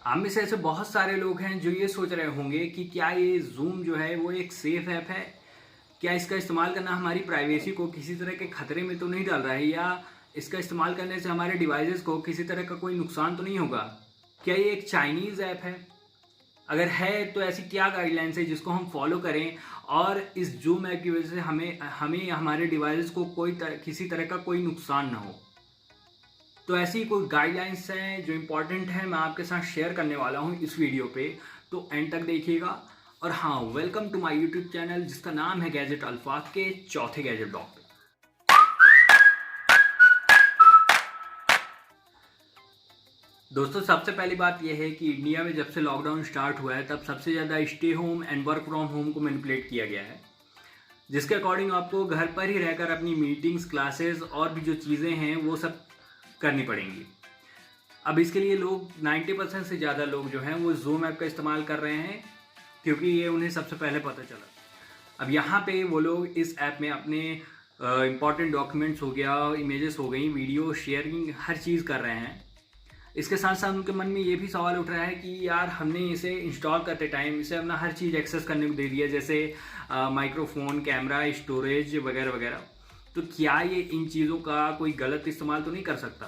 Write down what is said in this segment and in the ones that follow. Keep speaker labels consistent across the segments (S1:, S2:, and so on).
S1: हम में से ऐसे बहुत सारे लोग हैं जो ये सोच रहे होंगे कि क्या ये जूम जो है वो एक सेफ ऐप है। क्या इसका इस्तेमाल करना हमारी प्राइवेसी को किसी तरह के खतरे में तो नहीं डाल रहा है, या इसका इस्तेमाल करने से हमारे डिवाइसेस को किसी तरह का कोई नुकसान तो नहीं होगा। क्या ये एक चाइनीज़ ऐप है? अगर है तो ऐसी क्या गाइडलाइंस है जिसको हम फॉलो करें और इस जूम ऐप की वजह से हमें हमें हमारे डिवाइसेस को किसी तरह का कोई नुकसान ना हो। तो ऐसी कोई गाइडलाइंस हैं जो इम्पोर्टेंट है, मैं आपके साथ शेयर करने वाला हूँ इस वीडियो पे, तो एंड तक देखिएगा। और हाँ, welcome to my YouTube channel जिसका नाम है गैजेट अल्फाज के चौथे गैजेट ब्लॉग पे। दोस्तों, सबसे पहली बात यह है कि इंडिया में जब से लॉकडाउन स्टार्ट हुआ है तब सबसे ज़्यादा stay home and work from home को मैनिपुलेट किया गया है, जिसके अकॉर्डिंग आपको घर पर ही रहकर अपनी मीटिंग्स, क्लासेस और भी जो चीज़ें हैं वो सब करनी पड़ेंगी। अब इसके लिए लोग 90% से ज़्यादा लोग जो हैं वो जूम ऐप का इस्तेमाल कर रहे हैं, क्योंकि ये उन्हें सबसे पहले पता चला। अब यहाँ पे वो लोग इस ऐप में अपने इम्पॉर्टेंट डॉक्यूमेंट्स हो गया, इमेजेस हो गई, वीडियो शेयरिंग, हर चीज़ कर रहे हैं। इसके साथ साथ उनके मन में ये भी सवाल उठ रहा है कि यार, हमने इसे इंस्टॉल करते टाइम इसे अपना हर चीज़ एक्सेस करने को दे दिया, जैसे माइक्रोफोन, कैमरा, स्टोरेज वगैरह वगैरह। तो क्या ये इन चीज़ों का कोई गलत इस्तेमाल तो नहीं कर सकता?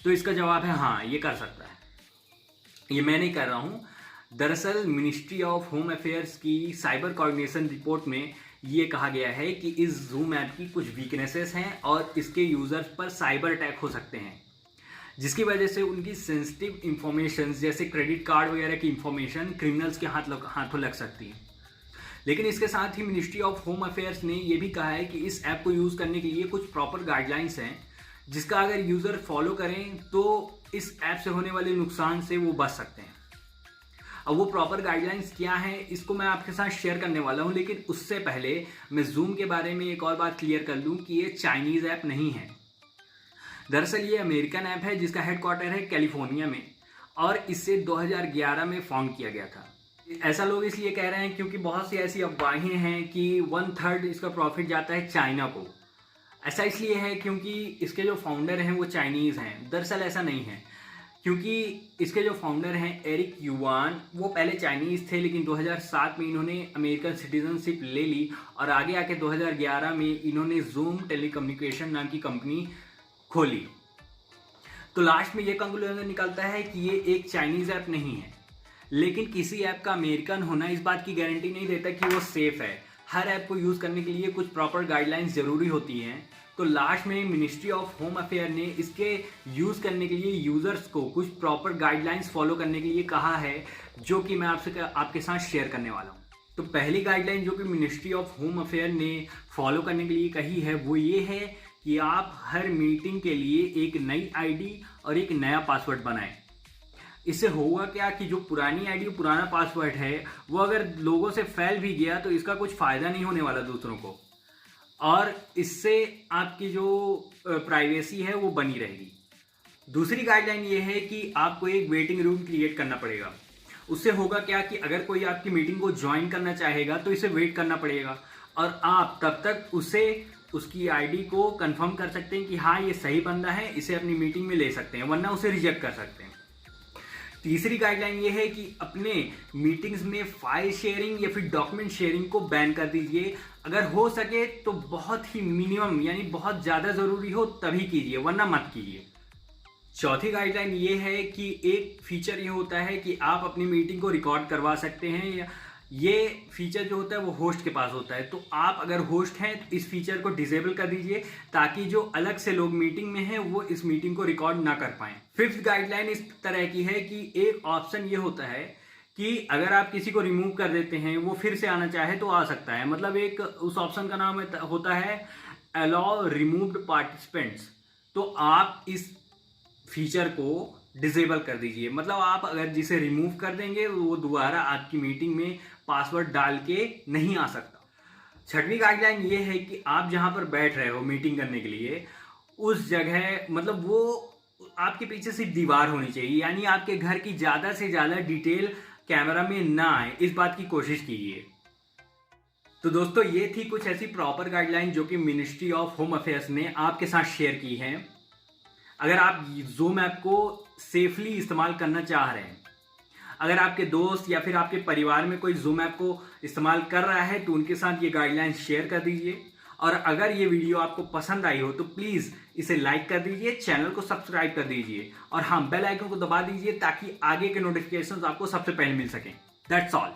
S1: तो इसका जवाब है हाँ, ये कर सकता है। ये मैं नहीं कर रहा हूँ। दरअसल मिनिस्ट्री ऑफ होम अफेयर्स की साइबर कोऑर्डिनेशन रिपोर्ट में ये कहा गया है कि इस जूम ऐप की कुछ वीकनेसेस हैं और इसके यूज़र्स पर साइबर अटैक हो सकते हैं, जिसकी वजह से उनकी सेंसिटिव इंफॉर्मेशन जैसे क्रेडिट कार्ड वगैरह की इंफॉर्मेशन क्रिमिनल्स के हाथों लग सकती है। लेकिन इसके साथ ही मिनिस्ट्री ऑफ होम अफेयर्स ने यह भी कहा है कि इस ऐप को यूज़ करने के लिए कुछ प्रॉपर गाइडलाइंस हैं, जिसका अगर यूज़र फॉलो करें तो इस ऐप से होने वाले नुकसान से वो बच सकते हैं। अब वो प्रॉपर गाइडलाइंस क्या है, इसको मैं आपके साथ शेयर करने वाला हूँ, लेकिन उससे पहले मैं जूम के बारे में एक और बात क्लियर कर लूँ कि ये चाइनीज़ ऐप नहीं है। दरअसल ये अमेरिकन ऐप है जिसका हेडक्वार्टर है कैलिफोर्निया में, और इसे 2011 में फाउंड किया गया था। ऐसा लोग इसलिए कह रहे हैं क्योंकि बहुत सी ऐसी अफवाहें हैं कि 1/3 इसका प्रॉफिट जाता है चाइना को। ऐसा इसलिए है क्योंकि इसके जो फाउंडर हैं वो चाइनीज़ हैं। दरअसल ऐसा नहीं है, क्योंकि इसके जो फाउंडर हैं एरिक युवान, वो पहले चाइनीज़ थे, लेकिन 2007 में इन्होंने अमेरिकन सिटीजनशिप ले ली और आगे आके 2011 में इन्होंने जूम टेलीकम्युनिकेशन नाम की कंपनी खोली। तो लास्ट में ये कंक्लूजन निकलता है कि ये एक चाइनीज़ ऐप नहीं है। लेकिन किसी ऐप का अमेरिकन होना इस बात की गारंटी नहीं देता कि वो सेफ़ है। हर ऐप को यूज़ करने के लिए कुछ प्रॉपर गाइडलाइंस ज़रूरी होती हैं। तो लास्ट में मिनिस्ट्री ऑफ होम अफेयर ने इसके यूज़ करने के लिए यूज़र्स को कुछ प्रॉपर गाइडलाइंस फॉलो करने के लिए कहा है, जो कि मैं आपके साथ शेयर करने वाला हूँ। तो पहली गाइडलाइन जो कि मिनिस्ट्री ऑफ होम अफेयर ने फॉलो करने के लिए कही है वो ये है कि आप हर मीटिंग के लिए एक नई आईडी और एक नया पासवर्ड बनाएं। इससे होगा क्या कि जो पुरानी आईडी, पुराना पासवर्ड है, वो अगर लोगों से फैल भी गया तो इसका कुछ फ़ायदा नहीं होने वाला दूसरों को, और इससे आपकी जो प्राइवेसी है वो बनी रहेगी। दूसरी गाइडलाइन ये है कि आपको एक वेटिंग रूम क्रिएट करना पड़ेगा। उससे होगा क्या कि अगर कोई आपकी मीटिंग को ज्वाइन करना चाहेगा तो इसे वेट करना पड़ेगा, और आप तब तक उसकी आईडी को कंफर्म कर सकते हैं कि हाँ, ये सही बंदा है, इसे अपनी मीटिंग में ले सकते हैं, वरना उसे रिजेक्ट कर सकते हैं। तीसरी गाइडलाइन ये है कि अपने मीटिंग्स में फाइल शेयरिंग या फिर डॉक्यूमेंट शेयरिंग को बैन कर दीजिए। अगर हो सके तो बहुत ही मिनिमम, यानी बहुत ज़्यादा ज़रूरी हो तभी कीजिए, वरना मत कीजिए। चौथी गाइडलाइन ये है कि एक फीचर ये होता है कि आप अपनी मीटिंग को रिकॉर्ड करवा सकते हैं। ये फीचर जो होता है वो होस्ट के पास होता है, तो आप अगर होस्ट हैं तो इस फीचर को डिसेबल कर दीजिए, ताकि जो अलग से लोग मीटिंग में हैं वो इस मीटिंग को रिकॉर्ड ना कर पाएं। फिफ्थ गाइडलाइन इस तरह की है कि एक ऑप्शन ये होता है कि अगर आप किसी को रिमूव कर देते हैं, वो फिर से आना चाहे तो आ सकता है। मतलब एक उस ऑप्शन का नाम होता है अलाउ रिमूव्ड पार्टिसिपेंट्स। तो आप इस फीचर को डिसेबल कर दीजिए। मतलब आप अगर जिसे रिमूव कर देंगे वो दोबारा आपकी मीटिंग में पासवर्ड डाल के नहीं आ सकता। छठवीं गाइडलाइन ये है कि आप जहां पर बैठ रहे हो मीटिंग करने के लिए, उस जगह मतलब वो आपके पीछे सिर्फ दीवार होनी चाहिए, यानी आपके घर की ज़्यादा से ज़्यादा डिटेल कैमरा में ना आए, इस बात की कोशिश कीजिए। तो दोस्तों, ये थी कुछ ऐसी प्रॉपर गाइडलाइन जो कि मिनिस्ट्री ऑफ होम अफेयर्स ने आपके साथ शेयर की हैं। अगर आप जूम ऐप को सेफली इस्तेमाल करना चाह रहे हैं। अगर आपके दोस्त या फिर आपके परिवार में कोई जूम ऐप को इस्तेमाल कर रहा है तो उनके साथ ये गाइडलाइंस शेयर कर दीजिए। और अगर ये वीडियो आपको पसंद आई हो तो प्लीज़ इसे लाइक कर दीजिए, चैनल को सब्सक्राइब कर दीजिए और हाँ, बेल आइकन को दबा दीजिए ताकि आगे के नोटिफिकेशंस आपको सबसे पहले मिल सकें। That's all.